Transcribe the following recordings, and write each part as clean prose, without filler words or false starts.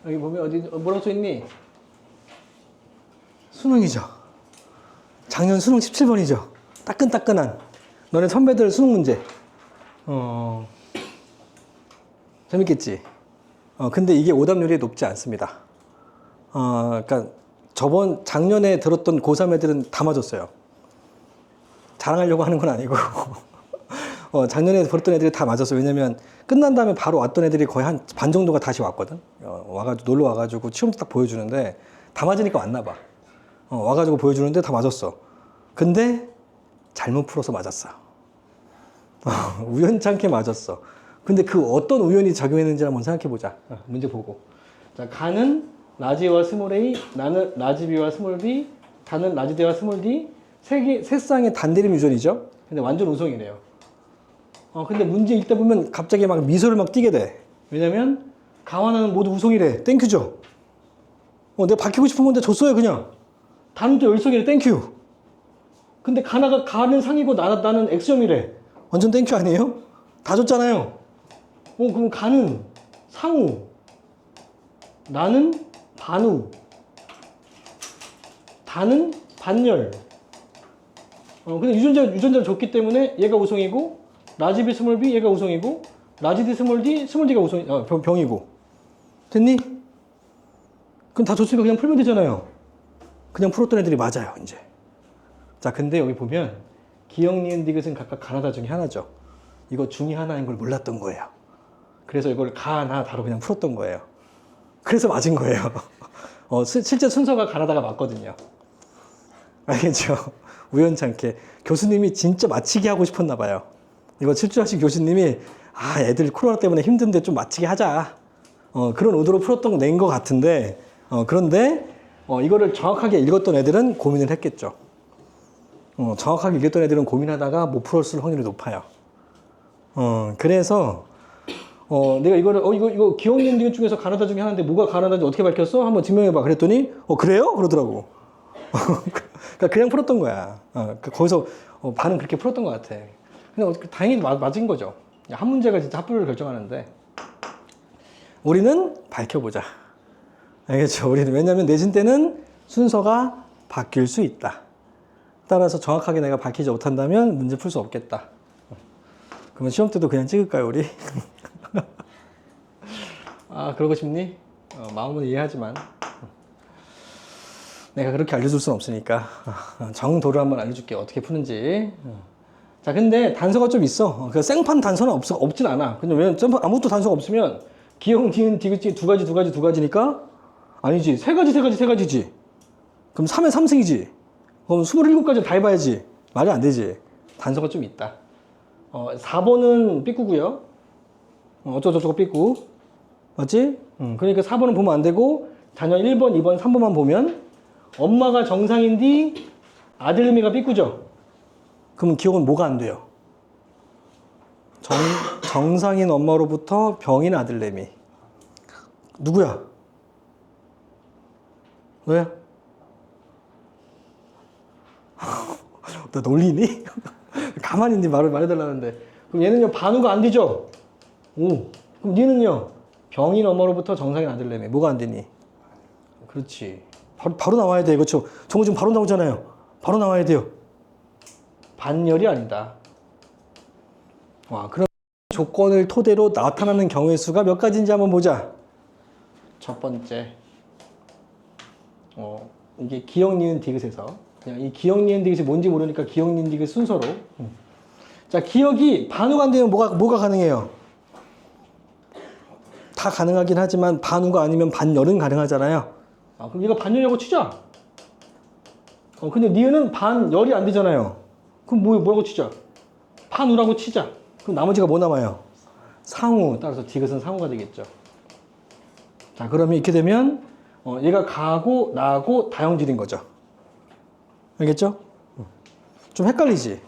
여기 보면 어디 뭐라고 써있니? 수능이죠. 작년 수능 17번이죠. 따끈따끈한 너네 선배들 수능 문제. 재밌겠지? 근데 이게 오답률이 높지 않습니다. 그러니까 작년에 들었던 고3 애들은 다 맞았어요. 자랑하려고 하는 건 아니고. 작년에 들었던 애들이 다 맞았어요. 왜냐면 끝난 다음에 바로 왔던 애들이 거의 한 반 정도가 다시 왔거든. 와가지고 놀러 와가지고 시험지 딱 보여주는데 다 맞으니까 왔나 봐. 와가지고 보여주는데 다 맞았어. 근데 잘못 풀어서 맞았어. 우연찮게 맞았어. 근데 그 어떤 우연이 작용했는지 한번 생각해보자. 문제 보고. 자, 가는 라지 A와 스몰 A, 나는 라지 B와 스몰 B, 다는 라지 D와 스몰 D, 세 쌍의 단대림 유전이죠. 근데 완전 우성이래요. 근데 문제 읽다 보면 갑자기 막 미소를 막 띠게 돼. 왜냐면 가와 나는 모두 우성이래. 땡큐죠. 내가 바뀌고 싶은 건데 줬어요 그냥. 다는 또 열성이래. 땡큐. 근데 가는 상이고 나는 X점이래. 완전 땡큐 아니에요? 다 줬잖아요. 그럼 가는 상우, 나는 반우, 다는 반열. 근데 유전자를 줬기 때문에 얘가 우성이고, 라지 B 스몰 B 얘가 우성이고, 라지 D 스몰 D 스몰 D가 병이고. 됐니? 그럼 다 줬으니까 그냥 풀면 되잖아요. 그냥 풀었던 애들이 맞아요, 이제. 자, 근데 여기 보면 기억, 니은, 디귿은 각각 가나다 중에 하나죠. 이거 중이 하나인 걸 몰랐던 거예요. 그래서 이걸 가나 다로 그냥 풀었던 거예요. 그래서 맞은 거예요. 실제 순서가 가나다가 맞거든요. 알겠죠? 우연찮게. 교수님이 진짜 맞히게 하고 싶었나 봐요. 이거 칠주하신 교수님이 애들 코로나 때문에 힘든데 좀 맞히게 하자. 그런 의도로 낸 것 같은데 그런데 이거를 정확하게 읽었던 애들은 고민을 했겠죠. 정확하게 읽었던 애들은 고민하다가 못 풀었을 확률이 높아요. 그래서 내가 이거 기억, 니은, 디귿 중에서 가나다 중에 하나인데 뭐가 가나다인지 어떻게 밝혔어? 한번 증명해봐. 그랬더니 그래요? 그러더라고. 그냥 풀었던 거야. 거기서 반은 그렇게 풀었던 것 같아. 근데 다행히 맞은 거죠. 한 문제가 진짜 합불을 결정하는데 우리는 밝혀보자. 알겠죠? 왜냐면 내신 때는 순서가 바뀔 수 있다. 따라서 정확하게 내가 밝히지 못한다면 문제 풀 수 없겠다. 그러면 시험 때도 그냥 찍을까요, 우리? 그러고 싶니? 마음은 이해하지만 내가 그렇게 알려줄 수는 없으니까 정도를 한번 알려줄게. 어떻게 푸는지. 자, 근데 단서가 좀 있어. 그 생판 단서는 없진 않아. 근데 왜 아무것도 단서가 없으면 기억, 니은, 디귿이 두 가지니까 아니지. 세 가지지. 그럼 3에 3승이지. 그럼 27가지 다 해봐야지. 말이 안 되지. 단서가 좀 있다. 4번은 삐꾸고요. 어쩌고저쩌고 삐꾸. 맞지? 그러니까 4번은 보면 안 되고 자녀 1번, 2번, 3번만 보면 엄마가 정상인데 아들내미가 삐꾸죠. 그러면 기억은 뭐가 안 돼요? 정상인 엄마로부터 병인 아들내미. 누구야? 너야? 나 놀리니? 가만히 있니? 말해달라는데. 그럼 얘는요, 반우가 안 되죠? 그럼 니는요, 병인 엄마로부터 정상인 아들내미. 뭐가 안 되니? 그렇지. 바로 나와야 돼. 그렇죠? 저거 지금 바로 나오잖아요. 바로 나와야 돼요. 반열이 아니다. 그럼 조건을 토대로 나타나는 경우의 수가 몇 가지인지 한번 보자. 첫 번째. 이게 기억, 니은, 디귿에서 그냥 이 기억, 니은, 디귿이 뭔지 모르니까 기억, 니은, 디귿 순서로. 자, 기억이 반우가 안 되면 뭐가 가능해요? 다 가능하긴 하지만 반우가 아니면 반열은 가능하잖아요. 그럼 이거 반열이라고 치자. 근데 니은은 반열이 안 되잖아요. 그럼 뭐라고 치자? 반우라고 치자. 그럼 나머지가 뭐 남아요? 상우. 따라서 디귿은 상우가 되겠죠. 자, 그러면 이렇게 되면 얘가 가고 나고 다형질인 거죠. 알겠죠? 좀 헷갈리지?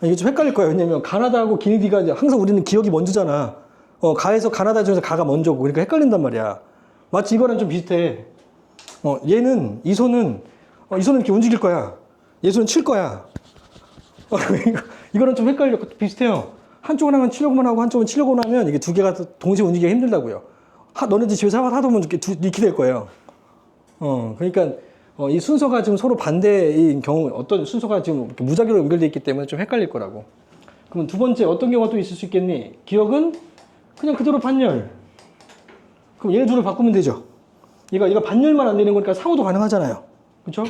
이게 좀 헷갈릴 거예요. 왜냐면 가나다하고 기니디가 항상 우리는 기억이 먼저잖아. 가에서 가나다 중에서 가가 먼저고. 그러니까 헷갈린단 말이야. 마치 이거랑 좀 비슷해. 얘는 이 손은 이렇게 움직일 거야. 얘 손은 칠 거야. 이거랑 좀 비슷해요. 한쪽은 하면 치려고만 하고 한쪽은 치려고만 하면 이게 두 개가 동시에 움직이기가 힘들다고요. 너네들 집에서 하다 보면 이렇게 될 거예요. 그러니까 이 순서가 지금 서로 반대인 경우, 어떤 순서가 지금 이렇게 무작위로 연결되어 있기 때문에 좀 헷갈릴 거라고. 그럼 두 번째 어떤 경우가 또 있을 수 있겠니? 기억은 그냥 그대로 반열. 그럼 얘네 둘을 바꾸면 되죠. 얘가 반열만 안 되는 거니까 상호도 가능하잖아요. 그렇죠?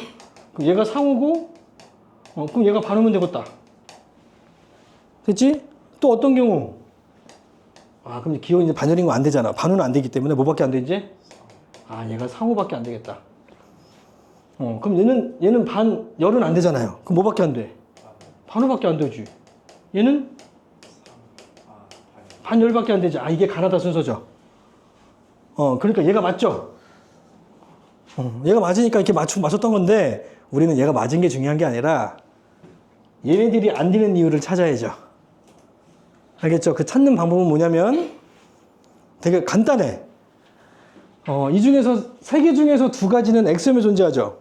그럼 얘가 상호고, 그럼 얘가 반오면 되겠다. 됐지? 또 어떤 경우? 그럼 기억이 이제 반열인 거 안 되잖아. 반오는 안 되기 때문에 뭐밖에 안 되지? 얘가 상호밖에 안 되겠다. 그럼 얘는 반열은 안 되잖아요. 그럼 뭐밖에 안 돼? 반오밖에 안 되지. 얘는 반열밖에 안 되지. 이게 가나다 순서죠. 그러니까 얘가 맞죠? 얘가 맞으니까 이렇게 맞췄던 건데, 우리는 얘가 맞은 게 중요한 게 아니라, 얘네들이 안 되는 이유를 찾아야죠. 알겠죠? 그 찾는 방법은 뭐냐면, 되게 간단해. 이 중에서, 세 개 중에서 두 가지는 엑스음에 존재하죠.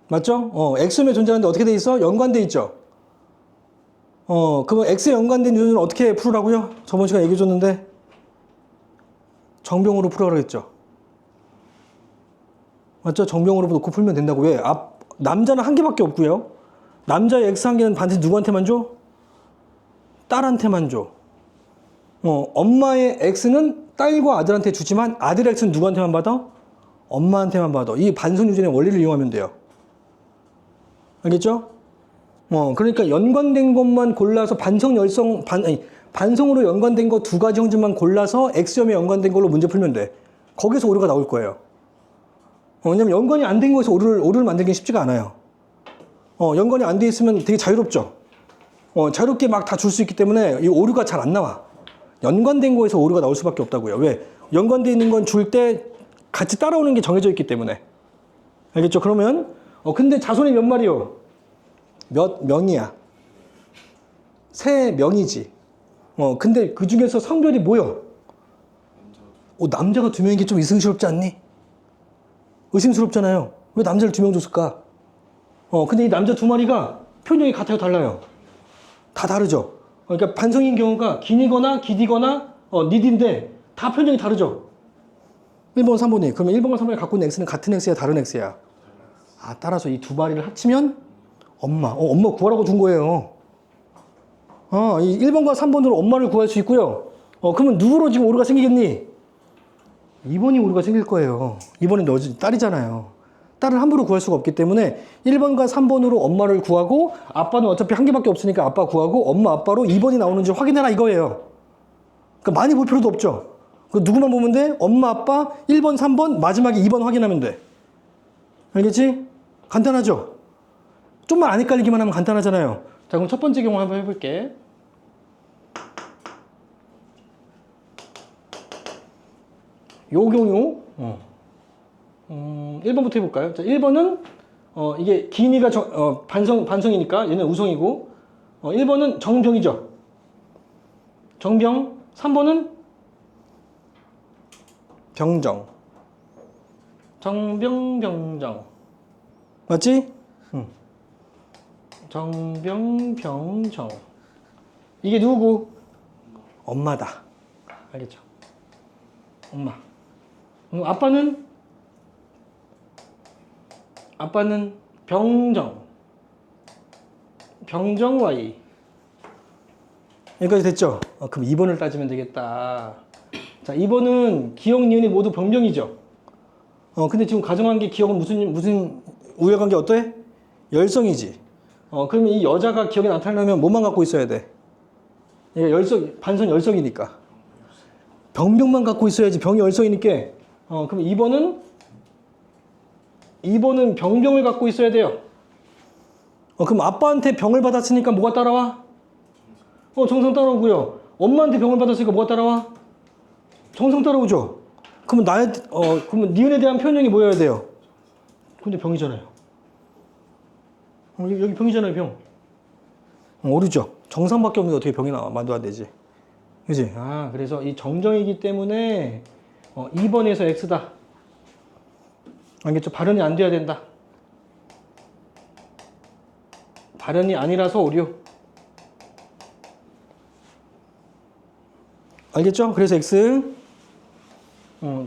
맞죠? 엑스음에 존재하는데 어떻게 돼 있어? 연관돼 있죠? 그럼 X에 연관된 유전을 어떻게 풀으라고요? 저번 시간에 얘기해 줬는데 정병으로 풀으라고 했죠. 맞죠? 정병으로 놓고 풀면 된다고. 왜? 남자는 한 개밖에 없고요. 남자의 X 한 개는 반드시 누구한테만 줘? 딸한테만 줘. 엄마의 X는 딸과 아들한테 주지만 아들의 X는 누구한테만 받아? 엄마한테만 받아. 이 반성 유전의 원리를 이용하면 돼요. 알겠죠? 그러니까 연관된 것만 골라서 반성으로 연관된 거 두 가지 형질만 골라서 X점에 연관된 걸로 문제 풀면 돼. 거기서 오류가 나올 거예요. 왜냐면 연관이 안 된 거에서 오류를 만들기 쉽지가 않아요. 연관이 안 돼 있으면 되게 자유롭죠. 자유롭게 막 다 줄 수 있기 때문에 이 오류가 잘 안 나와. 연관된 거에서 오류가 나올 수밖에 없다고요. 왜? 연관돼 있는 건 줄 때 같이 따라오는 게 정해져 있기 때문에. 알겠죠? 그러면 근데 자손이 몇 마리요? 몇 명이야? 3명이지. 근데 그 중에서 성별이 뭐요? 남자가 2명인 게 좀 의심스럽지 않니? 의심스럽잖아요. 왜 남자를 2명 줬을까? 근데 이 남자 2마리가 표정이 같아요, 달라요? 다 다르죠. 그러니까 반성인 경우가 긴이거나 기디거나 니디인데 다 표정이 다르죠. 1번, 3번이. 그러면 1번과 3번이 갖고 있는 X는 같은 X야, 다른 X야? 따라서 이 두 마리를 합치면 엄마 구하라고 준 거예요. 이 1번과 3번으로 엄마를 구할 수 있고요. 그러면 누구로 지금 오류가 생기겠니? 2번이 오류가 생길 거예요. 2번은 너 딸이잖아요. 딸을 함부로 구할 수가 없기 때문에 1번과 3번으로 엄마를 구하고 아빠는 어차피 한 개밖에 없으니까 아빠 구하고 엄마 아빠로 2번이 나오는지 확인해라 이거예요. 그러니까 많이 볼 필요도 없죠. 누구만 보면 돼? 엄마 아빠 1번 3번 마지막에 2번 확인하면 돼. 알겠지? 간단하죠? 좀만 안 헷갈리기만 하면 간단하잖아요. 자, 그럼 첫 번째 경우 한번 해볼게. 요 경우, 1번부터 해볼까요? 자, 1번은, 이게 기니가 반성이니까 얘는 우성이고, 1번은 정병이죠. 정병, 3번은 병정. 정병, 병정. 맞지? 정병, 병정. 이게 누구고? 엄마다. 알겠죠? 엄마. 아빠는 병정. 병정 Y. 여기까지 됐죠? 그럼 2번을 따지면 되겠다. 자, 2번은 기억, 니은이 모두 병병이죠. 근데 지금 가정한 게 기억은 무슨 우열관계 어때? 열성이지. 그러면 이 여자가 기억에 나타나려면 뭐만 갖고 있어야 돼? 얘가 반성 열성이니까. 병병만 갖고 있어야지. 병이 열성이니까. 그럼 2번은 병병을 갖고 있어야 돼요. 그럼 아빠한테 병을 받았으니까 뭐가 따라와? 정성 따라오고요. 엄마한테 병을 받았으니까 뭐가 따라와? 정성 따라오죠. 그러면 그러면 니은에 대한 표현형이 뭐여야 돼요? 근데 병이잖아요. 여기 병이잖아요, 병. 오류죠. 정상밖에 없는데 어떻게 병이 말도 안 되지. 그지? 그래서 이 정정이기 때문에 2번에서 X다. 알겠죠? 발현이 안 돼야 된다. 발현이 아니라서 오류. 알겠죠? 그래서 X.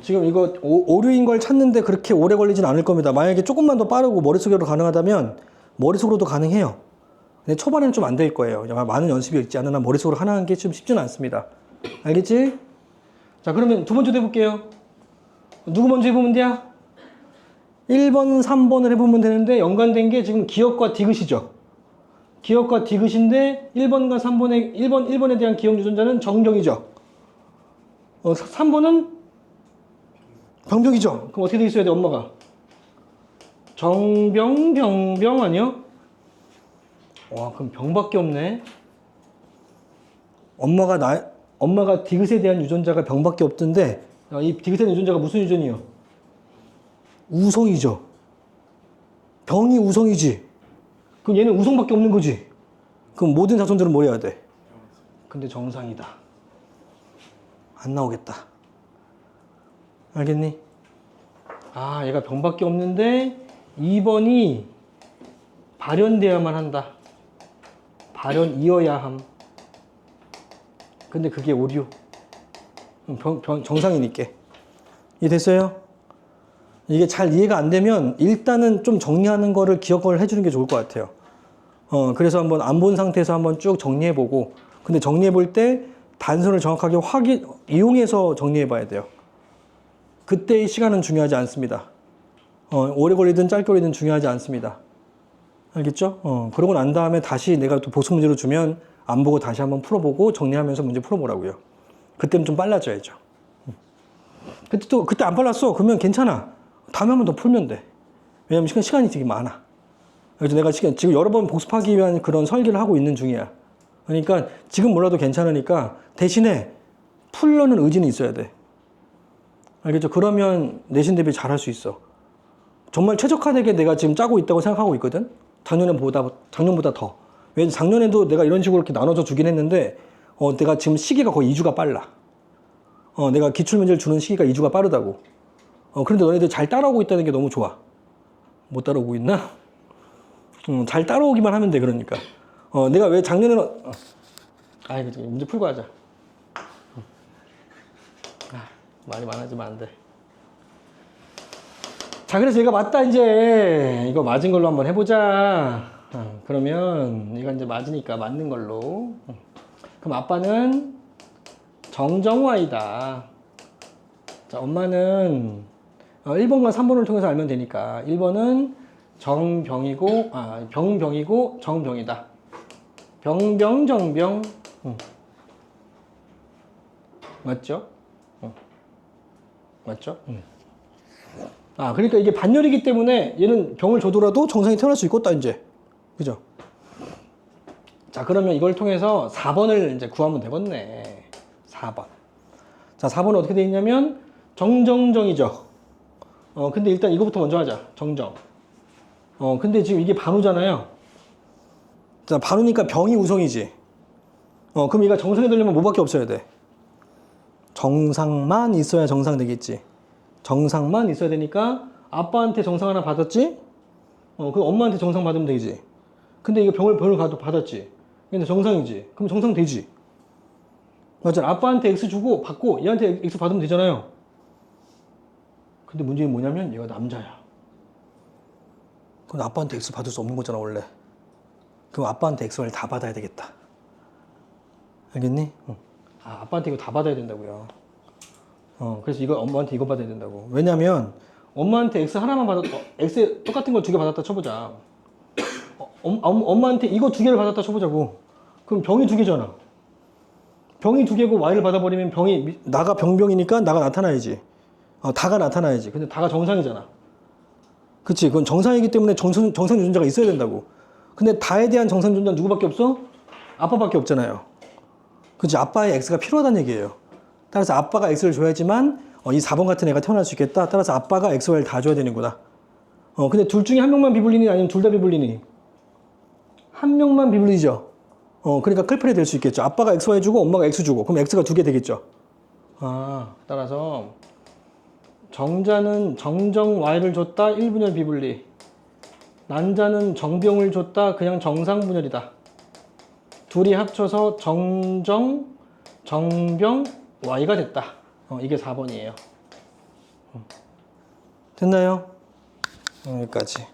지금 이거 오류인 걸 찾는데 그렇게 오래 걸리진 않을 겁니다. 만약에 조금만 더 빠르고 머릿속으로 가능하다면 머릿속으로도 가능해요. 근데 초반에는 좀 안 될 거예요. 많은 연습이 있지 않은 한 머릿속으로 하나 하는 게 좀 쉽지는 않습니다. 알겠지? 자, 그러면 두 번째도 해볼게요. 누구 먼저 해보면 돼요? 1번, 3번을 해보면 되는데 연관된 게 지금 기억과 디귿이죠. 기억과 디귿인데 1번과 3번의 1번에 대한 기억 유전자는 정경이죠. 3번은 병병이죠. 그럼 어떻게 돼 있어야 돼, 엄마가? 정병, 병병 아니요? 와, 그럼 병밖에 없네. 엄마가 디귿에 대한 유전자가 병밖에 없던데, 이 디귿에 대한 유전자가 무슨 유전이요? 우성이죠. 병이 우성이지. 그럼 얘는 우성밖에 없는 거지. 그럼 모든 자손들은 뭐 해야 돼? 근데 정상이다. 안 나오겠다. 알겠니? 아, 얘가 병밖에 없는데 2번이 발현돼야만 한다. 발현이어야 함. 근데 그게 오류. 정상이니까. 이해됐어요? 이게 잘 이해가 안 되면 일단은 좀 정리하는 거를 기억을 해주는 게 좋을 것 같아요. 그래서 한번 안 본 상태에서 한번 쭉 정리해보고, 근데 정리해볼 때 단서를 정확하게 이용해서 정리해봐야 돼요. 그때의 시간은 중요하지 않습니다. 오래 걸리든 짧게 걸리든 중요하지 않습니다. 알겠죠? 그러고 난 다음에 다시 내가 또 복습 문제로 주면 안 보고 다시 한번 풀어보고 정리하면서 문제 풀어보라고요. 그때는 좀 빨라져야죠. 그때 안 빨랐어. 그러면 괜찮아. 다음에 한 번 더 풀면 돼. 왜냐면 시간이 되게 많아. 그래서 내가 지금 여러 번 복습하기 위한 그런 설계를 하고 있는 중이야. 그러니까 지금 몰라도 괜찮으니까 대신에 풀려는 의지는 있어야 돼. 알겠죠? 그러면 내신 대비 잘할 수 있어. 정말 최적화되게 내가 지금 짜고 있다고 생각하고 있거든? 작년보다 더. 왜냐면 작년에도 내가 이런 식으로 이렇게 나눠서 주긴 했는데, 내가 지금 시기가 거의 2주가 빨라. 내가 기출문제를 주는 시기가 2주가 빠르다고. 그런데 너네들 잘 따라오고 있다는 게 너무 좋아. 못 따라오고 있나? 잘 따라오기만 하면 돼, 그러니까. 내가 왜 작년에는, 이거 문제 풀고 하자. 말이 많아지면 안 돼. 자, 그래서 얘가 맞다, 이제. 이거 맞은 걸로 한번 해보자. 그러면, 얘가 이제 맞으니까 맞는 걸로. 그럼 아빠는 정정화이다. 자, 엄마는 1번과 3번을 통해서 알면 되니까 1번은 병병이고 정병이다. 병병, 정병. 맞죠? 맞죠? 그러니까 이게 반열이기 때문에 얘는 병을 줘더라도 정상이 태어날 수 있겠다, 이제. 그죠? 자, 그러면 이걸 통해서 4번을 이제 구하면 되겠네. 4번. 자, 4번은 어떻게 되어 있냐면 정정정이죠. 근데 일단 이거부터 먼저 하자. 정정. 근데 지금 이게 반우잖아요. 자, 반우니까 병이 우성이지. 그럼 얘가 정상이 되려면 뭐밖에 없어야 돼? 정상만 있어야 정상 되겠지. 정상만 있어야 되니까 아빠한테 정상 하나 받았지? 그럼 엄마한테 정상 받으면 되지. 근데 이거 병을 받았지. 근데 정상이지. 그럼 정상 되지. 맞잖아. 아빠한테 X 주고 받고 얘한테 X 받으면 되잖아요. 근데 문제는 뭐냐면 얘가 남자야. 그럼 아빠한테 X 받을 수 없는 거잖아, 원래. 그럼 아빠한테 X를 다 받아야 되겠다. 알겠니? 아빠한테 이거 다 받아야 된다고요. 그래서 이거 엄마한테 이거 받아야 된다고. 왜냐면 엄마한테 X 하나만 X 똑같은 거 2개 받았다 쳐보자. 엄마한테 이거 2개를 받았다 쳐보자고. 그럼 병이 2개잖아. 병이 2개고 Y를 받아버리면 나가 병이니까 나가 나타나야지. 다가 나타나야지. 근데 다가 정상이잖아. 그치? 그건 정상이기 때문에 정상 유전자가 있어야 된다고. 근데 다에 대한 정상 유전자는 누구밖에 없어? 아빠밖에 없잖아요. 그치? 아빠의 X가 필요하다는 얘기예요. 따라서 아빠가 X를 줘야지만 이 4번 같은 애가 태어날 수 있겠다. 따라서 아빠가 X, Y를 다 줘야 되는구나. 근데 둘 중에 한 명만 비불리니 아니면 둘 다 비불리니? 한 명만 비불리죠. 그러니까 클플이 될 수 있겠죠. 아빠가 X, Y 주고 엄마가 X 주고. 그럼 X가 2개 되겠죠. 따라서 정자는 정정 Y를 줬다 1분열 비분리. 난자는 정병을 줬다 그냥 정상 분열이다. 둘이 합쳐서 정정, 정병, Y가 됐다. 이게 4번이에요. 됐나요? 여기까지.